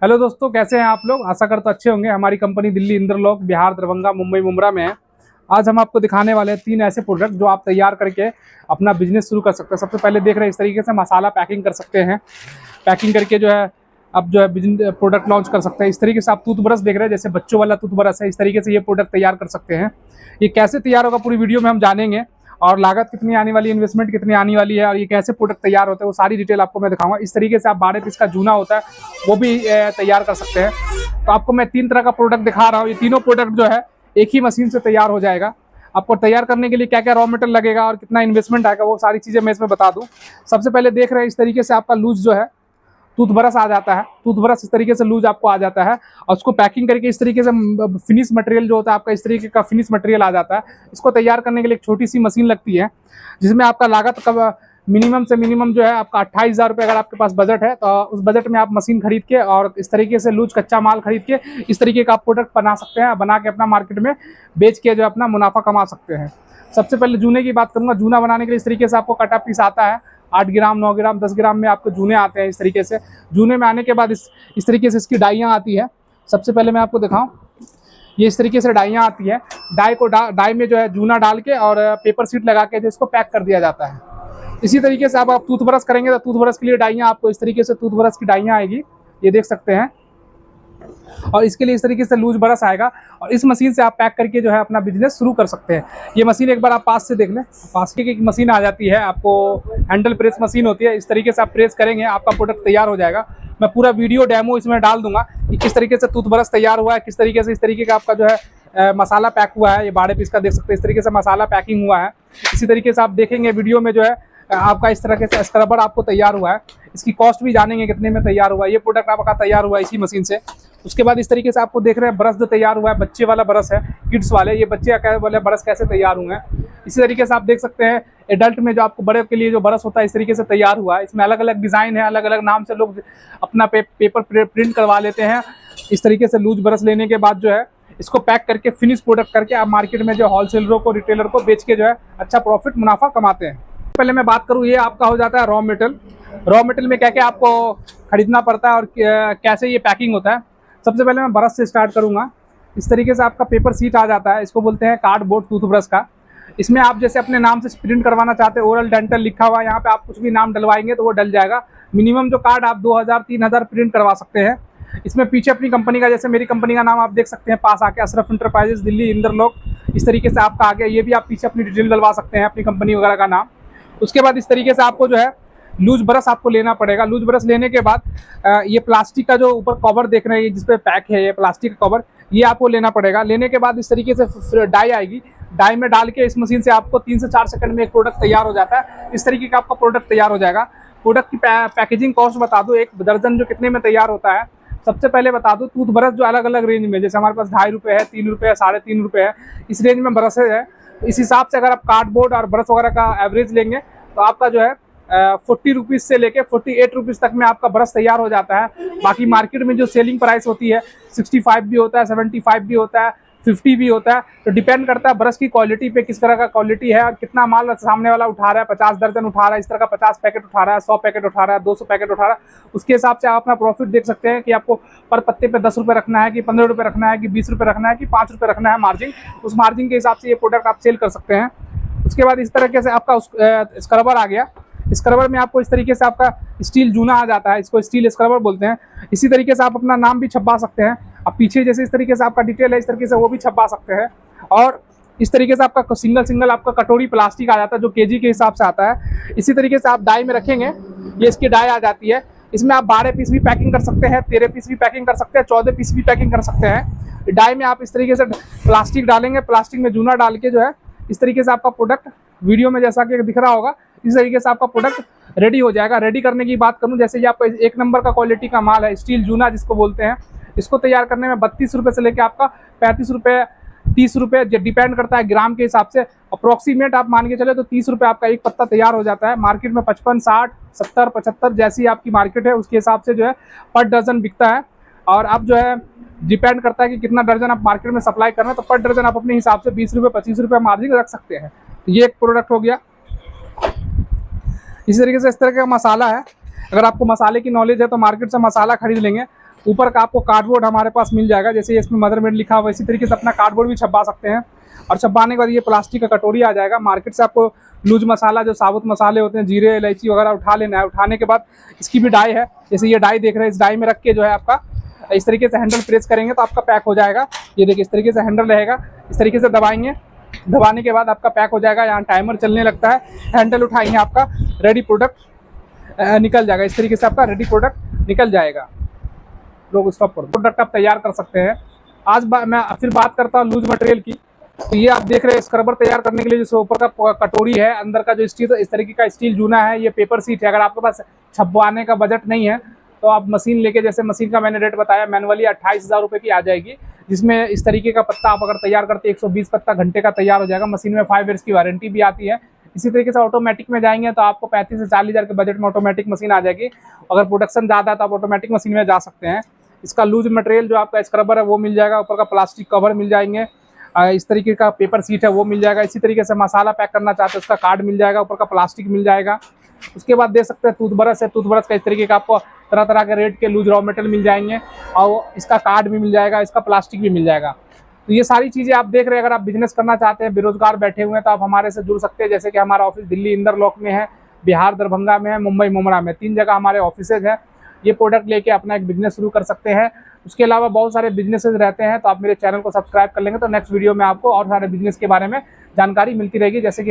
Hello दोस्तों, कैसे हैं आप लोग। आशा करते अच्छे होंगे। हमारी कंपनी दिल्ली, इंद्रलोक, बिहार, दरभंगा, मुंबई, मुंब्रा में है। आज हम आपको दिखाने वाले हैं 3 ऐसे प्रोडक्ट जो आप तैयार करके अपना बिजनेस शुरू कर सकते हैं। सबसे पहले देख रहे हैं इस तरीके से मसाला पैकिंग कर सकते हैं। पैकिंग करके जो है अब जो है बिजनेस प्रोडक्ट लॉन्च कर सकते हैं। इस तरीके से आप टूथब्रश देख रहे हैं, जैसे बच्चों वाला टूथब्रश है, इस तरीके से ये प्रोडक्ट तैयार कर सकते हैं। ये कैसे तैयार होगा पूरी वीडियो में हम जानेंगे, और लागत कितनी आने वाली है, इन्वेस्टमेंट कितनी आने वाली है, और ये कैसे प्रोडक्ट तैयार होते हैं वो सारी डिटेल आपको मैं दिखाऊंगा। इस तरीके से आप 12 पीस का जूना होता है वो भी तैयार कर सकते हैं। तो आपको मैं 3 तरह का प्रोडक्ट दिखा रहा हूँ। ये तीनों प्रोडक्ट जो है एक ही मशीन से तैयार हो जाएगा। आपको तैयार करने के लिए क्या क्या रॉ मटेरियल लगेगा और कितना इन्वेस्टमेंट आएगा वो सारी चीज़ें मैं इसमें बता दूँ। सबसे पहले देख रहे हैं इस तरीके से आपका लूज जो है टूथब्रश आ जाता है। टूथब्रश इस तरीके से लूज आपको आ जाता है, और उसको पैकिंग करके इस तरीके से फिनिश मटेरियल जो होता है आपका इस तरीके का फिनिश मटेरियल आ जाता है। इसको तैयार करने के लिए एक छोटी सी मशीन लगती है, जिसमें आपका लागत का मिनिमम से मिनिमम जो है आपका 28,000 रुपये अगर आपके पास बजट है, तो उस बजट में आप मशीन खरीद के और इस तरीके से लूज कच्चा माल खरीद के इस तरीके का आप प्रोडक्ट बना सकते हैं। बना के अपना मार्केट में बेच के जो अपना मुनाफा कमा सकते हैं। सबसे पहले जूने की बात करूँगा। जूना बनाने के लिए इस तरीके से आपको कटा पीस आता है। 8 ग्राम, 9 ग्राम, 10 ग्राम में आपको जूने आते हैं। इस तरीके से जूने में आने के बाद इस तरीके से इसकी डाइयाँ आती है। सबसे पहले मैं आपको दिखाऊं, ये इस तरीके से डाइयाँ आती है। डाई में जो है जूना डाल के और पेपर शीट लगा के जो इसको पैक कर दिया जाता है। इसी तरीके से आप टूथब्रश करेंगे तो टूथब्रश के लिए डाइयाँ आपको इस तरीके से टूथब्रश की डाइयाँ आएगी, ये देख सकते हैं। और इसके लिए इस तरीके से लूज ब्रश आएगा, और इस मशीन से आप पैक करके जो है अपना बिजनेस शुरू कर सकते हैं। ये मशीन एक बार आप पास से देख लें। पास की एक मशीन आ जाती है, आपको हैंडल प्रेस मशीन होती है। इस तरीके से आप प्रेस करेंगे, आपका प्रोडक्ट तैयार हो जाएगा। मैं पूरा वीडियो डेमो इसमें डाल दूंगा कि किस तरीके से टूथब्रश तैयार हुआ है, किस तरीके से इस तरीके का आपका जो है मसाला पैक हुआ है। ये 12 पीस का देख सकते हैं, इस तरीके से मसाला पैकिंग हुआ है। इसी तरीके से आप देखेंगे वीडियो में जो है आपका इस तरह से स्क्रबर आपको तैयार हुआ है। इसकी कॉस्ट भी जानेंगे कितने में तैयार हुआ है। ये प्रोडक्ट आपका तैयार हुआ है इसी मशीन से। उसके बाद इस तरीके से आपको देख रहे हैं ब्रश जो तैयार हुआ है, बच्चे वाला ब्रश है, किड्स वाले। ये बच्चे वाले ब्रश कैसे तैयार हुए हैं, इसी तरीके से आप देख सकते हैं। एडल्ट में जो आपको बड़े के लिए जो ब्रश होता है इस तरीके से तैयार हुआ है। इसमें अलग अलग डिज़ाइन है, अलग अलग नाम से लोग अपना पेपर प्रिंट करवा लेते हैं। इस तरीके से लूज ब्रश लेने के बाद जो है इसको पैक करके फिनिश प्रोडक्ट करके आप मार्केट में जो होलसेलरों को, रिटेलर को बेच के जो है अच्छा प्रॉफिट मुनाफा कमाते हैं। पहले मैं बात करूँ, ये आपका हो जाता है रॉ मटेरियल। रॉ मटेरियल में क्या क्या आपको खरीदना पड़ता है और कैसे ये पैकिंग होता है। सबसे पहले मैं ब्रश से स्टार्ट करूंगा। इस तरीके से आपका पेपर शीट आ जाता है, इसको बोलते हैं कार्डबोर्ड टूथब्रश का। इसमें आप जैसे अपने नाम से प्रिंट करवाना चाहते हैं, ओरल डेंटल लिखा हुआ है, यहाँ पे आप कुछ भी नाम डलवाएंगे तो वो डल जाएगा। मिनिमम जो कार्ड आप 2000-3000 प्रिंट करवा सकते हैं। इसमें पीछे अपनी कंपनी का, जैसे मेरी कंपनी का नाम आप देख सकते हैं पास आके, अशरफ इंटरप्राइजेस दिल्ली, इंद्रलोक। इस तरीके से आपका आ गया। ये भी आप पीछे अपनी डिटेल डलवा सकते हैं, अपनी कंपनी वगैरह का नाम। उसके बाद इस तरीके से आपको जो है लूज ब्रश आपको लेना पड़ेगा। लूज ब्रश लेने के बाद ये प्लास्टिक का जो ऊपर कवर देख रहे हैं, जिस पे पैक है ये प्लास्टिक का कवर, ये आपको लेना पड़ेगा। लेने के बाद इस तरीके से डाई आएगी। डाई में डाल के इस मशीन से आपको 3 से 4 सेकंड में एक प्रोडक्ट तैयार हो जाता है। इस तरीके का आपका प्रोडक्ट तैयार हो जाएगा। प्रोडक्ट की पैकेजिंग कॉस्ट बता दूँ, एक दर्जन जो कितने में तैयार होता है। सबसे पहले बता दूँ, टूथब्रश जो अलग अलग रेंज में, जैसे हमारे पास 2.5 रुपये है, 3 रुपये है, 3.5 रुपये है, इस रेंज में ब्रश है। इस हिसाब से अगर आप कार्डबोर्ड और ब्रश वगैरह का एवरेज लेंगे तो आपका जो है 40 रुपीज़ से लेके 48 रुपीज़ तक में आपका ब्रश तैयार हो जाता है। बाकी मार्केट में जो सेलिंग प्राइस होती है 65 भी होता है, 75 भी होता है, 50 भी होता है। तो डिपेंड करता है ब्रश की क्वालिटी पे, किस तरह का क्वालिटी है और कितना माल सामने वाला उठा रहा है। 50 दर्जन उठा रहा है, इस तरह का 50 पैकेट उठा रहा है, 100 पैकेट उठा रहा है, 200 पैकेट उठा रहा है, उसके हिसाब से आप अपना प्रॉफिट देख सकते हैं कि आपको पर पत्ते पे 10 रुपये रखना है, कि 15 रुपये रखना है, कि 20 रुपये रखना है, कि 5 रुपये रखना है मार्जिन। उस मार्जिन के हिसाब से ये प्रोडक्ट आप सेल कर सकते हैं। उसके बाद इस तरीके से आपका स्क्रबर आ गया। स्क्रबर में आपको इस तरीके से आपका स्टील जूना आ जाता है, इसको स्टील स्क्रबर बोलते हैं। इसी तरीके से आप अपना नाम भी छपवा सकते हैं। अब पीछे जैसे इस तरीके से आपका डिटेल है, इस तरीके से वो भी छपवा सकते हैं। और इस तरीके से आपका सिंगल आपका कटोरी प्लास्टिक आ जाता है, जो केजी के हिसाब से आता है। इसी तरीके से आप डाई में रखेंगे, ये इसकी डाई आ जाती है। इसमें आप 12 पीस भी पैकिंग कर सकते हैं, 13 पीस भी पैकिंग कर सकते हैं, 14 पीस भी पैकिंग कर सकते हैं। डाई में आप इस तरीके से प्लास्टिक डालेंगे, प्लास्टिक में जूना डाल के जो है इस तरीके से आपका प्रोडक्ट वीडियो में जैसा कि दिख रहा होगा, इस तरीके से आपका प्रोडक्ट रेडी हो जाएगा। रेडी करने की बात करूं, जैसे ये आपका 1 नंबर का क्वालिटी का माल है, स्टील जूना जिसको बोलते हैं। इसको तैयार करने में 32 रुपये से लेकर आपका 35 रुपये, 30 रुपये, डिपेंड करता है ग्राम के हिसाब से। अप्रोक्सीमेट आप मान के चले तो 30 रुपये आपका एक पत्ता तैयार हो जाता है। मार्केट में 55, 60, 70, 75 जैसी आपकी मार्केट है उसके हिसाब से जो है पर डजन बिकता है। और आप जो है डिपेंड करता है कि कितना दर्जन आप मार्केट में सप्लाई कर रहे हैं, तो पर दर्जन आप अपने हिसाब से 20 रुपये, 25 रुपये मार्जिन रख सकते हैं। तो ये एक प्रोडक्ट हो गया। इसी तरीके से इस तरह का मसाला है। अगर आपको मसाले की नॉलेज है तो मार्केट से मसाला खरीद लेंगे। ऊपर का आपको कार्डबोर्ड हमारे पास मिल जाएगा, जैसे इसमें मदरमेड लिखा हुआ इसी तरीके से अपना कार्डबोर्ड भी छपवा सकते हैं। और छपवाने के बाद ये प्लास्टिक का कटोरी आ जाएगा। मार्केट से आपको लूज मसाला, जो साबुत मसाले होते हैं, जीरे इलायची वगैरह उठा लेना है। उठाने के बाद इसकी भी डाई है, जैसे ये डाई देख रहे हैं, इस डाई में रख के जो है आपका इस तरीके से हैंडल प्रेस करेंगे तो आपका पैक हो जाएगा। ये देखिए इस तरीके से हैंडल रहेगा, इस तरीके से दबाएंगे, दबाने के बाद आपका पैक हो जाएगा। यहाँ टाइमर चलने लगता है, हैंडल उठाएंगे, आपका रेडी प्रोडक्ट निकल जाएगा। इस तरीके से आपका रेडी प्रोडक्ट निकल जाएगा। लोग स्टॉप कर दो, प्रोडक्ट आप तैयार कर सकते हैं। आज मैं फिर बात करता हूँ लूज मटेरियल की। तो ये आप देख रहे हैं स्क्रबर तैयार करने के लिए जैसे ऊपर का कटोरी है, अंदर का जो स्टील इस तरीके का स्टील जूना है, ये पेपर सीट है। अगर आपके पास छपवाने का बजट नहीं है तो आप मशीन लेके, जैसे मशीन का मैंने रेट बताया मैनुअली 28,000 रुपये की आ जाएगी, जिसमें इस तरीके का पत्ता आप अगर तैयार करते 120 पत्ता घंटे का तैयार हो जाएगा। मशीन में 5 ईयर्स की वारंटी भी आती है। इसी तरीके से ऑटोमेटिक में जाएंगे तो आपको 35 से 40 हज़ार के बजट में ऑटोमेटिक मशीन आ जाएगी। अगर प्रोडक्शन ज़्यादा है तो आप ऑटोमेटिक मशीन में जा सकते हैं। इसका लूज मटेरियल जो आपका स्क्रबर है वो मिल जाएगा, ऊपर का प्लास्टिक कवर मिल जाएंगे, इस तरीके का पेपर सीट है वो मिल जाएगा। इसी तरीके से मसाला पैक करना चाहते हैं उसका कार्ड मिल जाएगा, ऊपर का प्लास्टिक मिल जाएगा। उसके बाद दे सकते हैं टूथब्रश है, टूथब्रश का इस तरीके का आपको तरह तरह के रेट के लूज रॉ मेटेरियल मिल जाएंगे, और इसका कार्ड भी मिल जाएगा, इसका प्लास्टिक भी मिल जाएगा। तो ये सारी चीज़ें आप देख रहे हैं। अगर आप बिजनेस करना चाहते हैं, बेरोजगार बैठे हुए हैं, तो आप हमारे से जुड़ सकते हैं। जैसे कि हमारा ऑफिस दिल्ली इंदर लॉक में है, बिहार दरभंगा में है, मुंबई मुमरा में, 3 जगह हमारे ऑफिसेज हैं। ये प्रोडक्ट लेके अपना एक बिजनेस शुरू कर सकते हैं। उसके अलावा बहुत सारे बिजनेसेस रहते हैं, तो आप मेरे चैनल को सब्सक्राइब कर लेंगे तो नेक्स्ट वीडियो में आपको और सारे बिजनेस के बारे में जानकारी मिलती रहेगी। जैसे कि